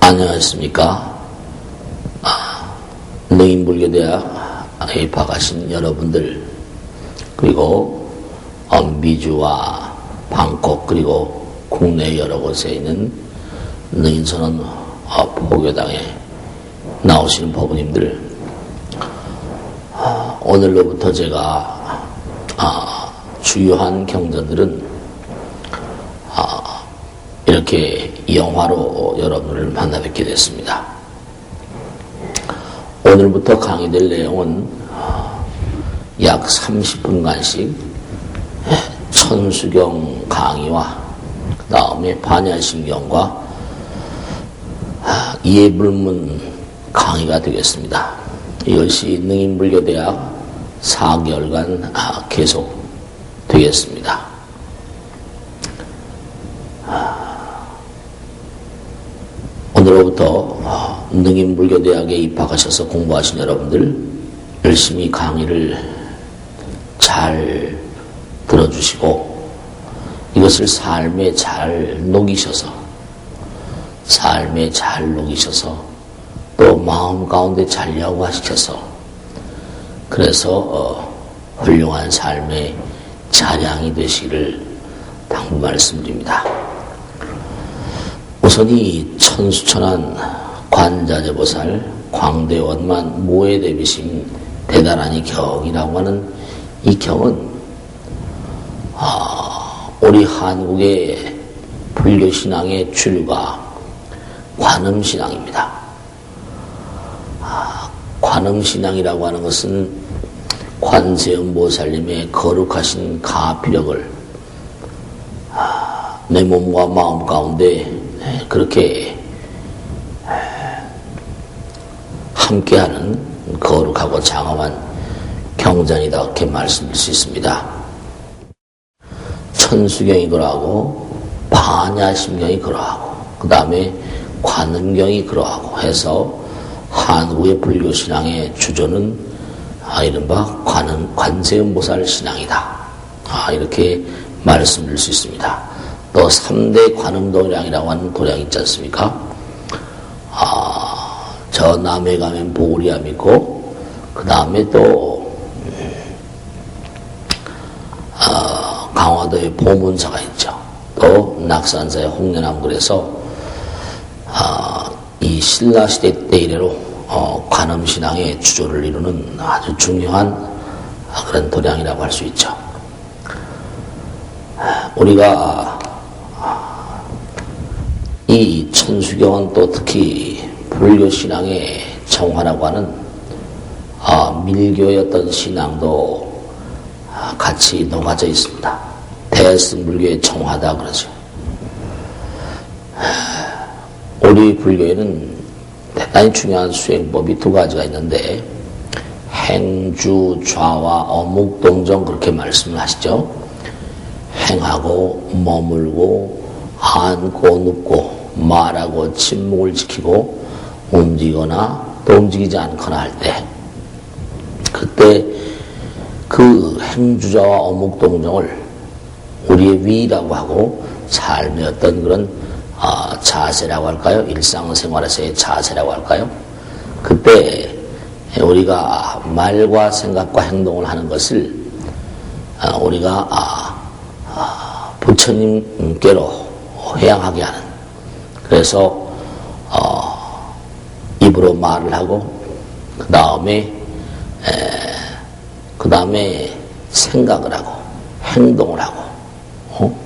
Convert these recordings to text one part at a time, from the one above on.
안녕하십니까. 능인불교대학에 입학하신 여러분들, 그리고 미주와 방콕, 그리고 국내 여러 곳에 있는 능인선언 포교당에 나오시는 법부님들, 오늘로부터 제가 주요한 경전들은 이렇게 영화로 여러분을 만나 뵙게 됐습니다. 오늘부터 강의될 내용은 약 30분간씩 천수경 강의와 그 다음에 반야심경과 예불문 강의가 되겠습니다. 이것이 능인불교대학 4개월간 계속 되겠습니다. 오늘로부터 능인불교대학에 입학하셔서 공부하신 여러분들, 열심히 강의를 잘 들어주시고 이것을 삶에 잘 녹이셔서 또 마음 가운데 잘 여과시켜서 그래서 훌륭한 삶의 자량이 되시기를 당부 말씀드립니다. 우선 이 천수천한 관자재보살 광대원만 모해대비심 대단하니 경이라고 하는 이 경은 우리 한국의 불교신앙의 주류가 관음신앙입니다. 관음신앙이라고 하는 것은 관세음보살님의 거룩하신 가피력을 내 몸과 마음 가운데 그렇게 함께하는 거룩하고 장엄한 경전이다, 이렇게 말씀드릴 수 있습니다. 천수경이 그러하고 반야심경이 그러하고 그 다음에 관음경이 그러하고 해서 한국의 불교신앙의 주조는 이른바 관세음보살 신앙이다, 이렇게 말씀드릴 수 있습니다. 또 3대 관음도량이라고 하는 도량이 있지 않습니까? 저 남해 가면 보리암 있고 그 다음에 또 강화도에 보문사가 있죠. 또 낙산사의 홍련암. 그래서 이 신라시대 때 이래로 관음신앙의 주조를 이루는 아주 중요한 그런 도량이라고 할 수 있죠. 우리가 이 천수경은 또 특히 불교신앙의 정화라고 하는 밀교의 어떤 신앙도 같이 녹아져 있습니다. 대승불교의 정화다 그러죠. 우리 불교에는 대단히 중요한 수행법이 두 가지가 있는데 행주, 좌와 어묵동정 그렇게 말씀을 하시죠. 행하고 머물고 앉고 눕고 말하고 침묵을 지키고 움직이거나 또 움직이지 않거나 할 때, 그때 그 행주자와 어묵동정을 우리의 위라고 하고 삶의 어떤 그런 자세라고 할까요? 일상생활에서의 자세라고 할까요? 그때 우리가 말과 생각과 행동을 하는 것을 우리가 부처님께로 회양하게 하는, 그래서 입으로 말을 하고 그 다음에 생각을 하고 행동을 하고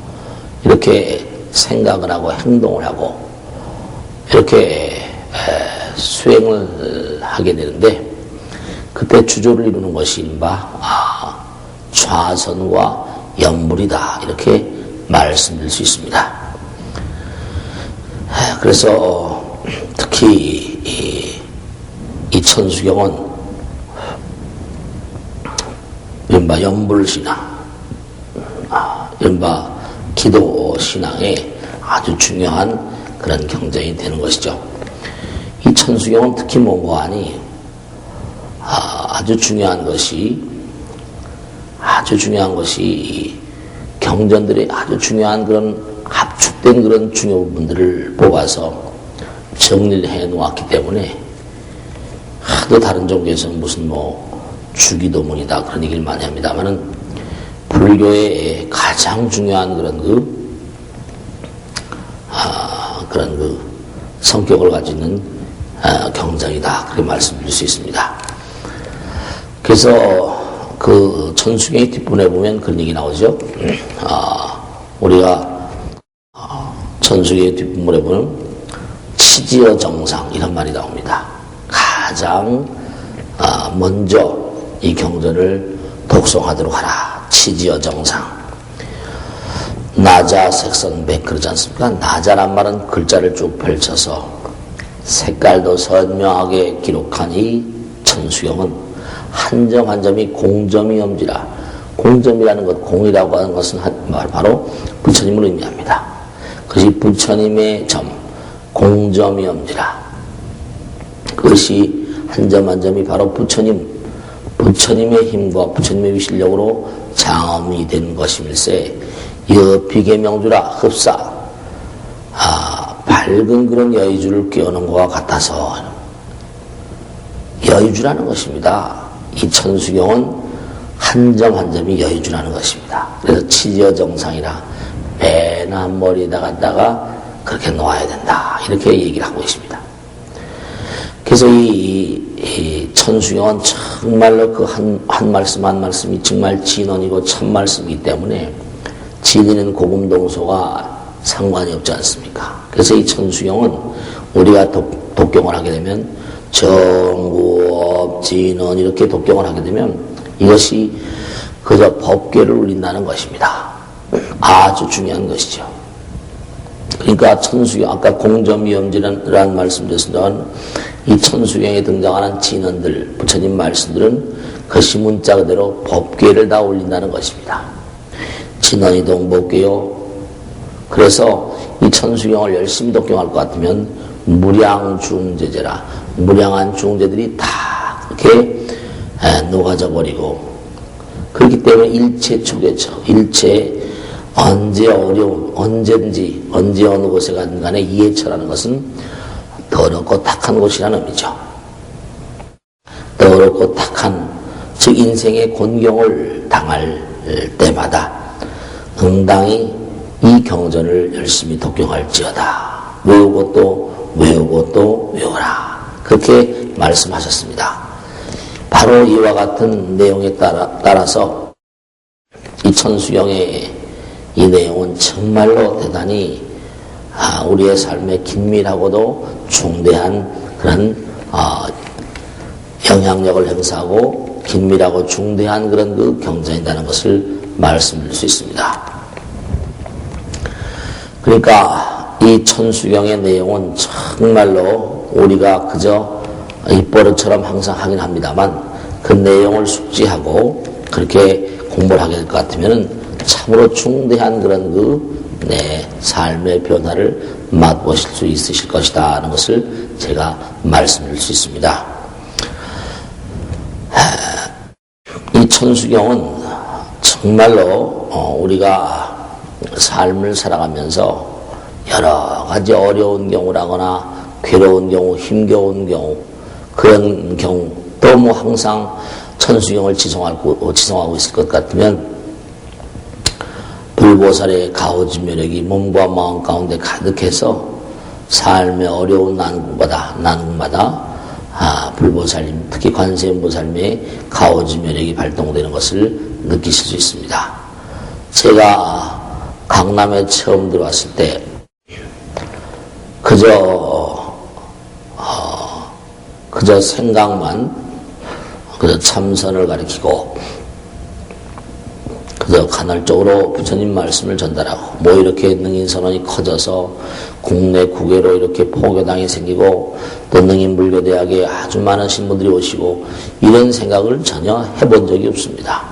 이렇게 생각을 하고 행동을 하고 이렇게 수행을 하게 되는데, 그때 주조를 이루는 것이 이른바 좌선과 연불이다, 이렇게 말씀드릴 수 있습니다. 그래서 특히 이 천수경은 이른바 연불신앙, 이른바 기도신앙의 아주 중요한 그런 경전이 되는 것이죠. 이 천수경은 특히 뭔가 하니 아주 중요한 것이 경전들의 아주 중요한 그런 합축된 그런 중요 부분들을 뽑아서 정리를 해 놓았기 때문에 하도 다른 종교에서는 무슨 뭐 주기도문이다 그런 얘기를 많이 합니다만은 불교의 가장 중요한 그런 성격을 가지는 경전이다 그렇게 말씀드릴 수 있습니다. 그래서 그 천수경의 뒷부분에 보면 그런 얘기 나오죠. 우리가 천수경의 뒷부분에 보면 치지어 정상 이런 말이 나옵니다. 가장 먼저 이 경전을 독송하도록 하라. 치지어 정상. 나자 색선백 그러지 않습니까? 나자란 말은 글자를 쭉 펼쳐서 색깔도 선명하게 기록한 이 천수경은 한 점 한 점이 공점이 엄지라. 공점이라는 것, 공이라고 하는 것은 바로 부처님을 의미합니다. 그것이 부처님의 점, 공점이 엄지라. 그것이 한 점 한 점이 바로 부처님의 힘과 부처님의 위실력으로 장엄이 된 것임일세. 비계명주라 흡사. 밝은 그런 여의주를 끼우는 것과 같아서 여의주라는 것입니다. 이 천수경은 한 점 한 점이 여의주라는 것입니다. 그래서 치지어 정상이라 배나 머리에다 갖다가 그렇게 놓아야 된다. 이렇게 얘기를 하고 있습니다. 그래서 이 천수경은 정말로 그 한 말씀 한 말씀이 정말 진언이고 참 말씀이기 때문에 진리는 고금동소가 상관이 없지 않습니까? 그래서 이 천수경은 우리가 독경을 하게 되면 정구업, 진언 이렇게 독경을 하게 되면 이것이 그저 법궤를 울린다는 것입니다. 아주 중요한 것이죠. 그러니까 천수경, 아까 공점위엄지라는 말씀드렸습니다만 이 천수경에 등장하는 진언들, 부처님 말씀들은 그것이 문자 그대로 법궤를 다 올린다는 것입니다. 진언이 동법궤요. 그래서 이 천수경을 열심히 독경할 것 같으면 무량중제제라. 무량한 중제들이 다 그렇게 녹아져 버리고 그렇기 때문에 일체 초계처, 일체 언제 어려운, 언제든지, 언제 어느 곳에 가든 간에 이해처라는 것은 더럽고 탁한 곳이라는 의미죠. 더럽고 탁한, 즉 인생의 곤경을 당할 때마다 응당히 이 경전을 열심히 독경할지어다. 외우고 또 외우고 또 외워라. 그렇게 말씀하셨습니다. 바로 이와 같은 내용에 따라서 이 천수경의 이 내용은 정말로 대단히 우리의 삶에 긴밀하고도 중대한 그런 영향력을 행사하고 긴밀하고 중대한 그런 그 경전이라는 것을 말씀드릴 수 있습니다. 그러니까 이 천수경의 내용은 정말로 우리가 그저 입버릇처럼 항상 하긴 합니다만 그 내용을 숙지하고 그렇게 공부를 하게 될 것 같으면 참으로 중대한 그런 내 삶의 변화를 맛보실 수 있으실 것이다 하는 것을 제가 말씀드릴 수 있습니다. 이 천수경은 정말로 우리가 삶을 살아가면서 여러 가지 어려운 경우라거나 괴로운 경우, 힘겨운 경우 그런 경우 또 뭐 항상 천수경을 지송하고 있을 것 같으면 불보살의 가오지묘력이 몸과 마음 가운데 가득해서 삶의 어려운 난국마다 불보살님, 특히 관세음보살님의 가오지묘력이 발동되는 것을 느끼실 수 있습니다. 제가 강남에 처음 들어왔을 때 그저 생각만 그저 참선을 가리키고 그저 간헐적으로 부처님 말씀을 전달하고 뭐 이렇게 능인선언이 커져서 국내 국외로 이렇게 포교당이 생기고 또 능인불교대학에 아주 많은 신분들이 오시고 이런 생각을 전혀 해본 적이 없습니다.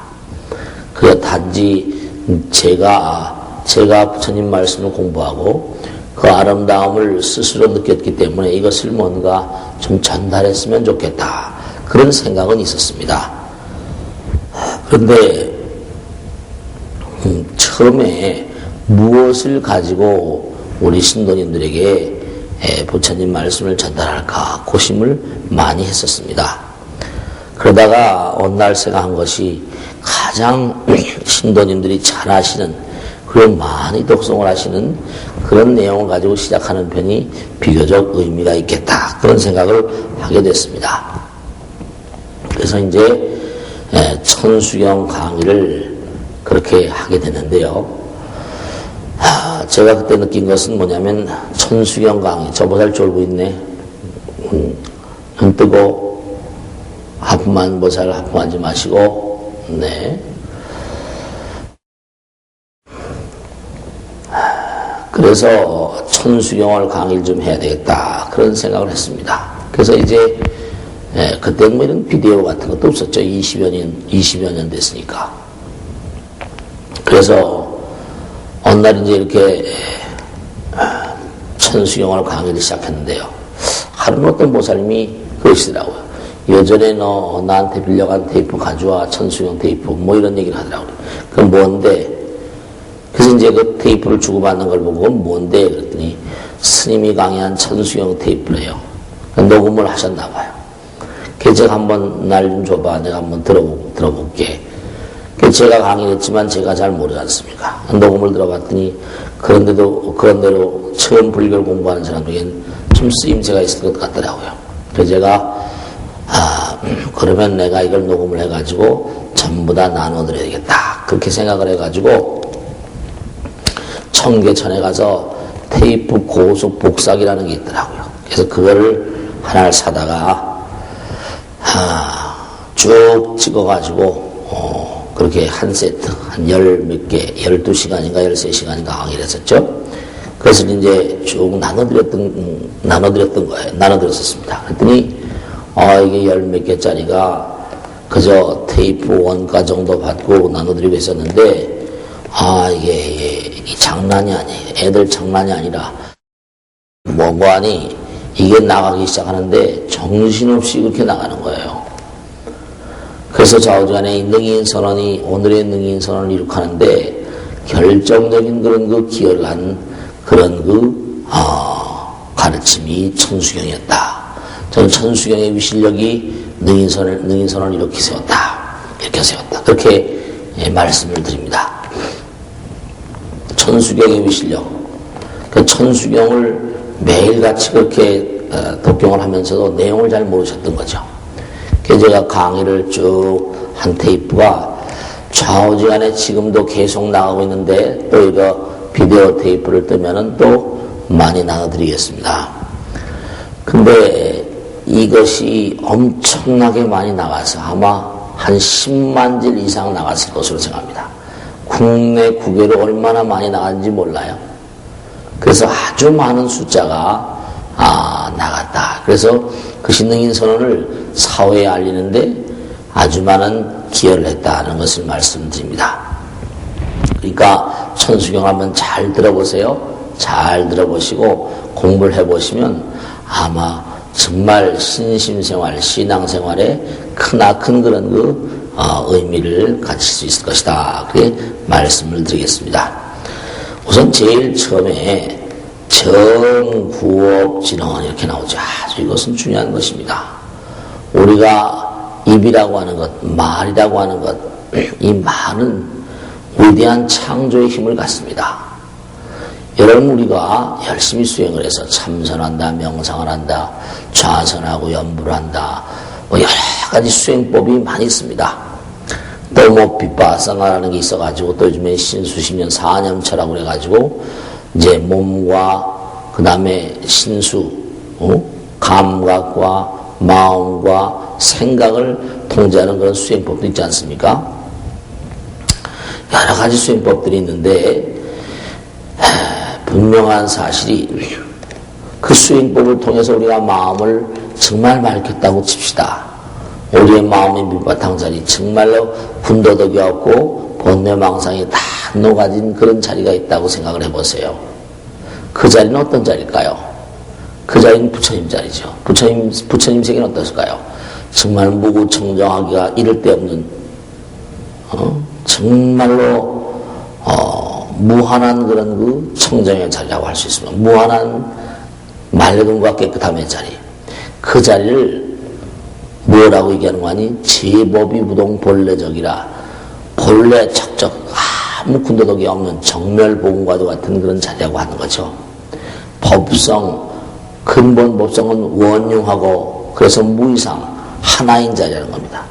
그저 단지 제가 부처님 말씀을 공부하고 그 아름다움을 스스로 느꼈기 때문에 이것을 뭔가 좀 전달했으면 좋겠다. 그런 생각은 있었습니다. 그런데 처음에 무엇을 가지고 우리 신도님들에게 부처님 말씀을 전달할까 고심을 많이 했었습니다. 그러다가 어느 날 생각한 것이 가장 신도님들이 잘 아시는 그리고 많이 독송을 하시는 그런 내용을 가지고 시작하는 편이 비교적 의미가 있겠다. 그런 생각을 하게 됐습니다. 그래서 이제 천수경 강의를 그렇게 하게 됐는데요. 제가 그때 느낀 것은 뭐냐면 천수경 강의, 저 보살 졸고 있네. 눈 뜨고 하품만 보살 하품하지 마시고, 네. 그래서 천수경을 강의를 좀 해야 되겠다. 그런 생각을 했습니다. 그래서 이제 그때 뭐 이런 비디오 같은 것도 없었죠. 20여 년 됐으니까. 그래서 어느 날 이제 이렇게 천수경을 강의를 시작했는데요. 하루는 어떤 보살님이 그러시더라고요. 예전에 너 나한테 빌려간 테이프 가져와. 천수경 테이프. 뭐 이런 얘기를 하더라고요. 그건 뭔데? 그래서 이제 그 테이프를 주고받는 걸 보고 뭔데? 그랬더니 스님이 강의한 천수경 테이프래요. 녹음을 하셨나 봐요. 그래서 제가 한번 날 좀 줘봐. 내가 한번 들어볼게. 제가 강의를 했지만 제가 잘 모르지 않습니까? 녹음을 들어봤더니 그런대로 처음 불교를 공부하는 사람에겐 좀 쓰임새가 있을 것 같더라고요. 그래서 제가 그러면 내가 이걸 녹음을 해가지고 전부 다 나눠드려야 되겠다. 그렇게 생각을 해가지고 청계천에 가서 테이프 고속 복사기라는 게 있더라고요. 그래서 그거를 하나를 사다가 쭉 찍어가지고 그렇게 한 세트, 한 열 몇 개, 12시간인가 13시간인가 강의를 했었죠. 그것을 이제 쭉 나눠드렸던 거예요. 나눠드렸었습니다. 그랬더니, 이게 열 몇 개짜리가 그저 테이프 원가 정도 받고 나눠드리고 있었는데, 이게 장난이 아니에요. 애들 장난이 아니라, 뭐하니, 이게 나가기 시작하는데 정신없이 그렇게 나가는 거예요. 그래서 좌우간에 능인선언이 오늘의 능인선언을 이룩하는데 결정적인 그런 그 기여를 한 그런 가르침이 천수경이었다. 저는 천수경의 위실력이 능인선언을 이렇게 세웠다. 그렇게 말씀을 드립니다. 천수경의 위실력. 그 천수경을 매일같이 그렇게 독경을 하면서도 내용을 잘 모르셨던 거죠. 제가 강의를 쭉 한 테이프가 좌우지간에 지금도 계속 나가고 있는데 또 이거 비디오 테이프를 뜨면은 또 많이 나눠드리겠습니다. 근데 이것이 엄청나게 많이 나가서 아마 한 10만 질 이상 나갔을 것으로 생각합니다. 국내 국외로 얼마나 많이 나갔는지 몰라요. 그래서 아주 많은 숫자가 나갔다. 그래서 그 신능인 선언을 사회에 알리는데 아주 많은 기여를 했다는 것을 말씀드립니다. 그러니까 천수경 한번 잘 들어보세요. 잘 들어보시고 공부를 해보시면 아마 정말 신심생활, 신앙생활에 크나큰 그런 그 의미를 가질 수 있을 것이다. 그렇게 말씀을 드리겠습니다. 우선 제일 처음에 정구업진언 이렇게 나오죠. 아주 이것은 중요한 것입니다. 우리가 입이라고 하는 것, 말이라고 하는 것, 이 말은 위대한 창조의 힘을 갖습니다. 여러분 우리가 열심히 수행을 해서 참선한다, 명상을 한다, 좌선하고 연부를 한다, 뭐 여러 가지 수행법이 많이 있습니다. 또 뭐 빗바사나라는 게 있어가지고 또 요즘에 신수심년 사념처라고 그래가지고 이제 몸과 그 다음에 신수, 감각과 마음과 생각을 통제하는 그런 수행법도 있지 않습니까? 여러 가지 수행법들이 있는데 분명한 사실이 그 수행법을 통해서 우리가 마음을 정말 맑혔다고 칩시다. 우리의 마음의 밑바탕 자리 정말로 군더더기 없고 번뇌망상이 다 녹아진 그런 자리가 있다고 생각을 해보세요. 그 자리는 어떤 자리일까요? 그 자리는 부처님 자리죠. 부처님 세계는 어떻을까요? 정말 무구청정하기가 이를 데 없는 정말로 무한한 그런 그 청정의 자리라고 할 수 있습니다. 무한한 맑음과 깨끗함의 자리. 그 자리를 뭐라고 얘기하는 거 아니? 제법이 무동 본래적이라. 본래 척적 아무 군더더기 없는 정멸보금과도 같은 그런 자리라고 하는 거죠. 법성, 근본 법성은 원흉하고 그래서 무이상, 하나인 자리라는 겁니다.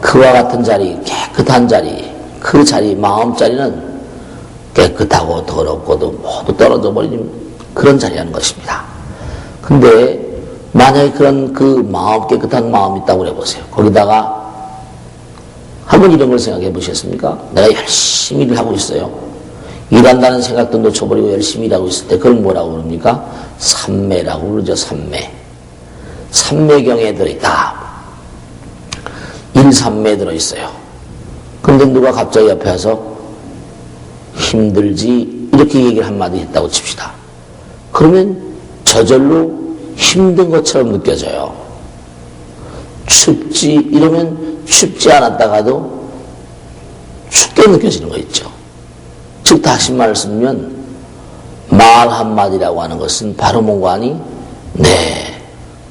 그와 같은 자리, 깨끗한 자리, 그 자리, 마음 자리는 깨끗하고 더럽고도 모두 떨어져 버리는 그런 자리라는 것입니다. 근데 만약에 그런 그 마음, 깨끗한 마음이 있다고 그래보세요. 거기다가 한번 이런 걸 생각해 보셨습니까? 내가 열심히 일을 하고 있어요. 일한다는 생각도 놓쳐버리고 열심히 일하고 있을 때 그걸 뭐라고 그럽니까? 삼매라고 그러죠. 삼매. 삼매경에 들어있다. 일삼매에 들어있어요. 근데 누가 갑자기 옆에 와서 힘들지 이렇게 얘기를 한마디 했다고 칩시다. 그러면 저절로 힘든 것처럼 느껴져요. 춥지 이러면 춥지 않았다가도 춥게 느껴지는 거 있죠. 즉 다시 말씀면 말 한마디라고 하는 것은 바로 뭔가 아니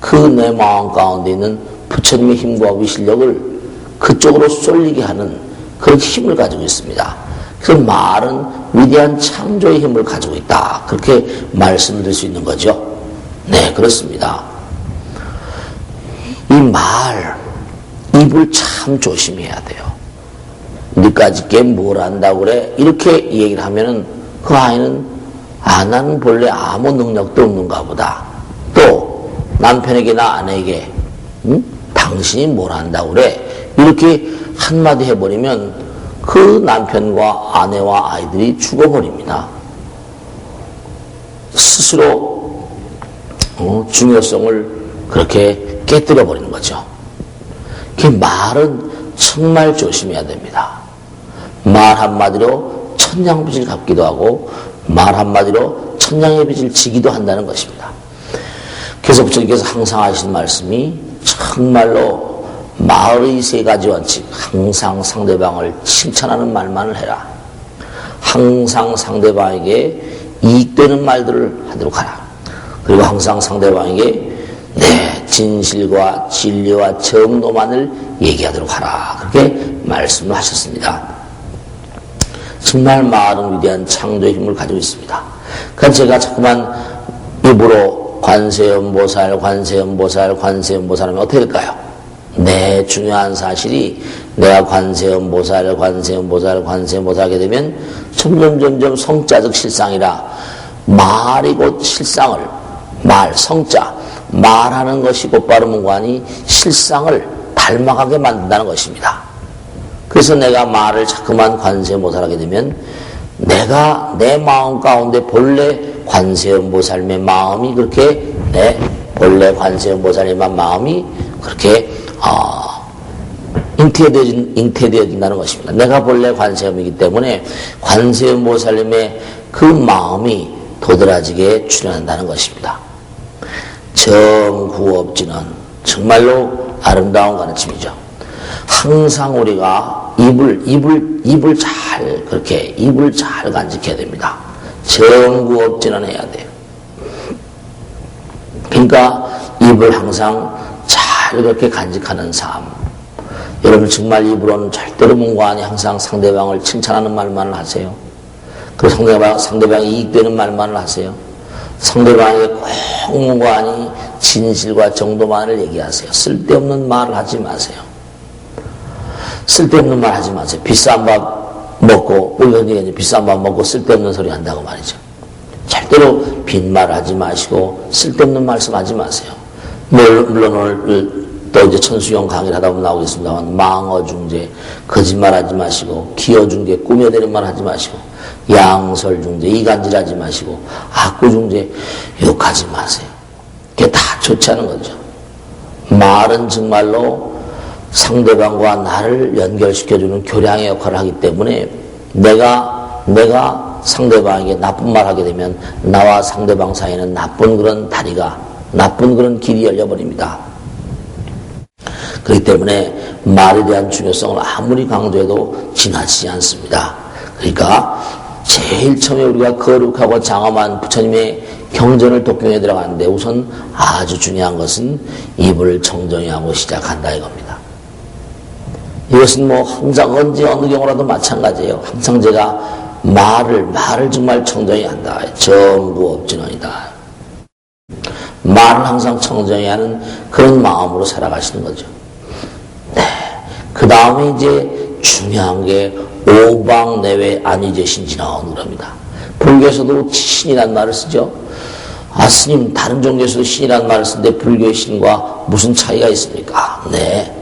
그 내 마음 가운데 있는 부처님의 힘과 위실력을 그쪽으로 쏠리게 하는 그런 힘을 가지고 있습니다. 그래서 말은 위대한 창조의 힘을 가지고 있다. 그렇게 말씀드릴 수 있는 거죠. 네, 그렇습니다. 이 말, 입을 참 조심해야 돼요. 니까지 게 뭘 안다고 그래? 이렇게 얘기를 하면은 그 아이는 나는 본래 아무 능력도 없는가 보다. 또 남편에게나 아내에게 당신이 뭘 안다고 그래? 이렇게 한마디 해버리면 그 남편과 아내와 아이들이 죽어버립니다. 스스로 중요성을 그렇게 깨뜨려버리는 거죠. 그 말은 정말 조심해야 됩니다. 말 한마디로 천냥빚을 갚기도 하고 말 한마디로 천냥의 빚을 지기도 한다는 것입니다. 그래서 부처님께서 항상 하시는 말씀이 정말로 말의 세 가지 원칙, 항상 상대방을 칭찬하는 말만을 해라. 항상 상대방에게 이익되는 말들을 하도록 하라. 그리고 항상 상대방에게 진실과 진리와 정도만을 얘기하도록 하라. 그렇게 말씀을 하셨습니다. 정말 말은 위대한 창조의 힘을 가지고 있습니다. 그러니까 제가 자꾸만 입으로 관세음보살 하면 어떻게 될까요? 중요한 사실이 내가 관세음보살 하게 되면 점점 성자적 실상이라 말이 곧 실상을 성자 말하는 것이 곧바로 뭔가니 실상을 닮아가게 만든다는 것입니다. 그래서 내가 말을 자꾸만 관세음보살하게 되면 내가 내 마음 가운데 본래 관세음보살의 마음이 그렇게 본래 관세음보살의 마음이 그렇게 잉태되어진다는 것입니다. 내가 본래 관세음이기 때문에 관세음보살님의 그 마음이 도드라지게 출현한다는 것입니다. 정구업지는 정말로 아름다운 가르침이죠. 항상 우리가 입을 잘 간직해야 됩니다. 정구업지는 해야 돼요. 그러니까 입을 항상 잘 그렇게 간직하는 삶. 여러분 정말 입으로는 절대로 뭔가하니 항상 상대방을 칭찬하는 말만을 하세요. 그리고 상대방이 이익되는 말만을 하세요. 상대방에게 꼭 뭔가하니 진실과 정도만을 얘기하세요. 쓸데없는 말을 하지 마세요. 쓸데없는 말 하지 마세요. 비싼 밥 먹고 우리가 이제 비싼 밥 먹고 쓸데없는 소리 한다고 말이죠. 절대로 빈말 하지 마시고 쓸데없는 말씀 하지 마세요. 물론 오늘 또 이제 천수영 강의를 하다 보면 나오겠습니다만 망어중재 거짓말 하지 마시고 기어중재 꾸며대는 말 하지 마시고 양설중재 이간질 하지 마시고 악구중재 욕하지 마세요. 그게 다 좋지 않은 거죠. 말은 정말로 상대방과 나를 연결시켜주는 교량의 역할을 하기 때문에 내가 상대방에게 나쁜 말 하게 되면 나와 상대방 사이에는 나쁜 그런 다리가 나쁜 그런 길이 열려버립니다. 그렇기 때문에 말에 대한 중요성을 아무리 강조해도 지나치지 않습니다. 그러니까 제일 처음에 우리가 거룩하고 장엄한 부처님의 경전을 독경에 들어가는데 우선 아주 중요한 것은 입을 청정히 하고 시작한다 이겁니다. 이것은 뭐 항상 언제 어느 경우라도 마찬가지예요. 항상 제가 말을 정말 청정히 한다. 정부 없지너이다. 말을 항상 청정히 하는 그런 마음으로 살아가시는 거죠. 네. 그 다음에 이제 중요한 게 오방내외 안위제신진언 그럽니다. 불교에서도 신이란 말을 쓰죠. 아, 스님, 다른 종교에서도 신이란 말을 쓰는데 불교의 신과 무슨 차이가 있습니까? 네.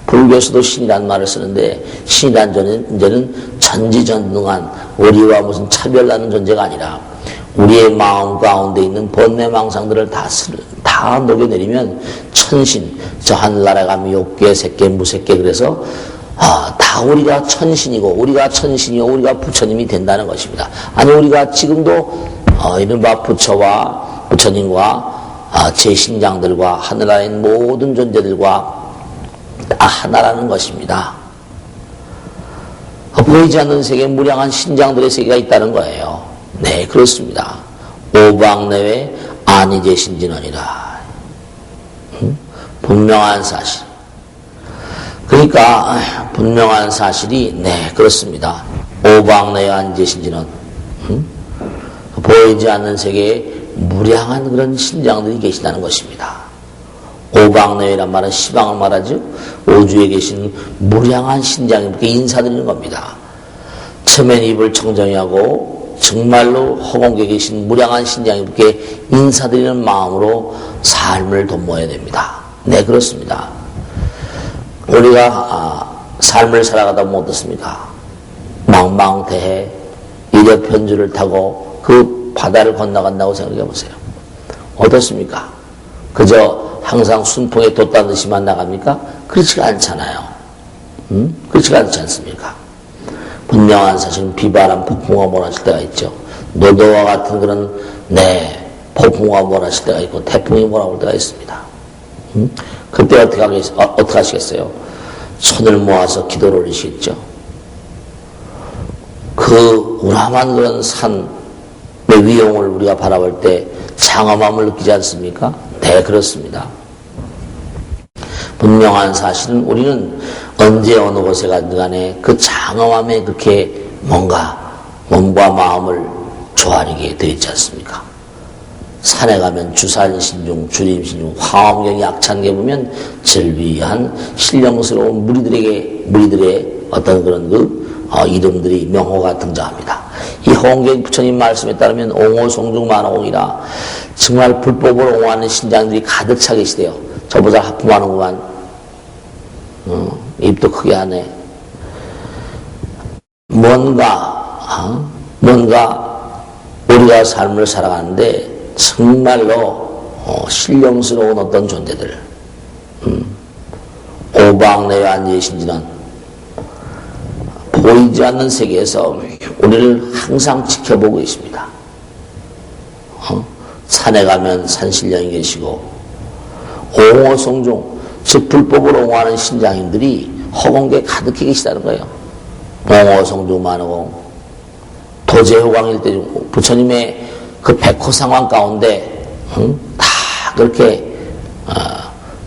불교에서도 신이란 말을 쓰는데 신이란 존재는 전지전능한 우리와 무슨 차별나는 존재가 아니라 우리의 마음 가운데 있는 번뇌망상들을 다 녹여내리면 천신, 저 하늘나라 가면 욕계, 색계, 무색계 그래서 다 우리가 천신이고 우리가 천신이요 우리가 부처님이 된다는 것입니다. 아니 우리가 지금도 이른바 부처와 부처님과 제 신장들과 하늘나라에 있는 모든 존재들과 다 하나라는 것입니다. 보이지 않는 세계에 무량한 신장들의 세계가 있다는 거예요. 네, 그렇습니다. 오방내외 안위제신진언이라. 분명한 사실. 그러니까 분명한 사실이 네 그렇습니다. 오방내외 안위제신진언. 보이지 않는 세계에 무량한 그런 신장들이 계시다는 것입니다. 오방내외란 말은 시방을 말하죠. 우주에 계신 무량한 신장님께 인사드리는 겁니다. 처음엔 입을 청정히 하고 정말로 허공에 계신 무량한 신장님께 인사드리는 마음으로 삶을 도모해야 됩니다. 네, 그렇습니다. 우리가 삶을 살아가다 보면 어떻습니까? 망망대해 이력편주를 타고 그 바다를 건너간다고 생각해 보세요. 어떻습니까? 그저 항상 순풍에 돛단 듯이만 나갑니까? 그렇지가 않잖아요. 그렇지가 않지 않습니까? 분명한 사실은 비바람, 폭풍우가 몰아칠 때가 있죠. 노도와 같은 그런 폭풍우가 몰아칠 때가 있고 태풍이 몰아올 때가 있습니다. 그때 어떻게 하시겠어요? 손을 모아서 기도를 올리시겠죠. 그 우람한 그런 산의 위용을 우리가 바라볼 때 장엄함을 느끼지 않습니까? 네, 그렇습니다. 분명한 사실은 우리는 언제 어느 곳에 가든 간에 그 장엄함에 그렇게 뭔가 몸과 마음을 조아리게 되어 있지 않습니까? 산에 가면 주산신중, 주림신중, 화엄경이 약찬게 보면 절비한 신령스러운 무리들의 어떤 그런 이름들이 명호가 등장합니다. 이 홍경 부처님 말씀에 따르면 옹호송중 만호공이라 정말 불법을 옹호하는 신장들이 가득 차 계시대요. 저보다 하품하는구만. 입도 크게 하네. 뭔가 우리가 삶을 살아가는데 정말로 신령스러운 어떤 존재들, 오방내외 안위제신진언, 보이지 않는 세계에서 우리를 항상 지켜보고 있습니다. 산에 가면 산신령이 계시고 옹호송중, 즉 불법을 옹호하는 신장님들이 허공계에 가득히 계시다는 거예요. 옹호송중 만호공, 도제호광일 때 부처님의 그 백호 상황 가운데 다 그렇게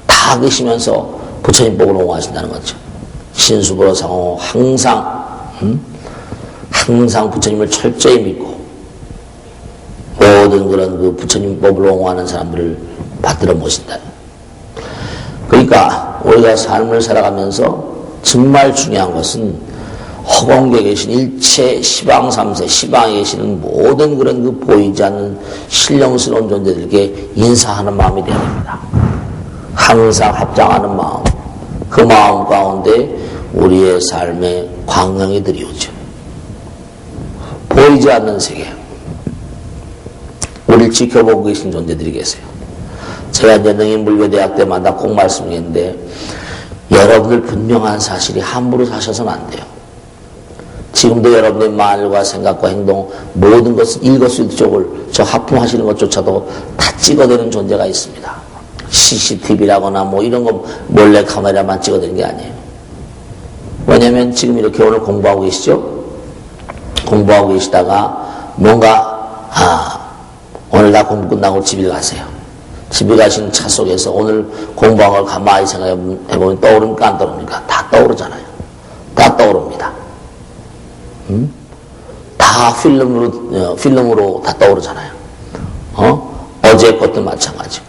다 계시면서 부처님 법을 옹호하신다는 거죠. 신수보로 상호 항상 부처님을 철저히 믿고 모든 그런 그 부처님 법을 옹호하는 사람들을 받들어 모신다. 그러니까 우리가 삶을 살아가면서 정말 중요한 것은 허공계에 계신 일체 시방 삼세, 시방에 계시는 모든 그런 그 보이지 않는 신령스러운 존재들에게 인사하는 마음이 되어야 됩니다. 항상 합장하는 마음, 그 마음 가운데 우리의 삶에 광명이 들이오죠. 보이지 않는 세계, 우리를 지켜보고 계신 존재들이 계세요. 제가 이제 능인불교대학 때마다 꼭 말씀드리는데 여러분들 분명한 사실이 함부로 사셔서는 안 돼요. 지금도 여러분의 말과 생각과 행동 모든 것을 일거수일투족을 저 하품하시는 것조차도 다 찍어내는 존재가 있습니다. CCTV라거나 뭐 이런 거 몰래 카메라만 찍어내는 게 아니에요. 왜냐하면 지금 이렇게 오늘 공부하고 계시죠? 공부하고 계시다가 뭔가 오늘 다 공부 끝나고 집에 가세요. 집에 가신 차 속에서 오늘 공부한 걸 가만히 생각해보면 떠오릅니까? 안 떠오릅니까? 다 떠오르잖아요. 다 떠오릅니다. 다 필름으로 다 떠오르잖아요. 어제 것도 마찬가지고.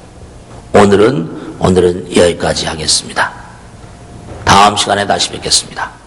오늘은 여기까지 하겠습니다. 다음 시간에 다시 뵙겠습니다.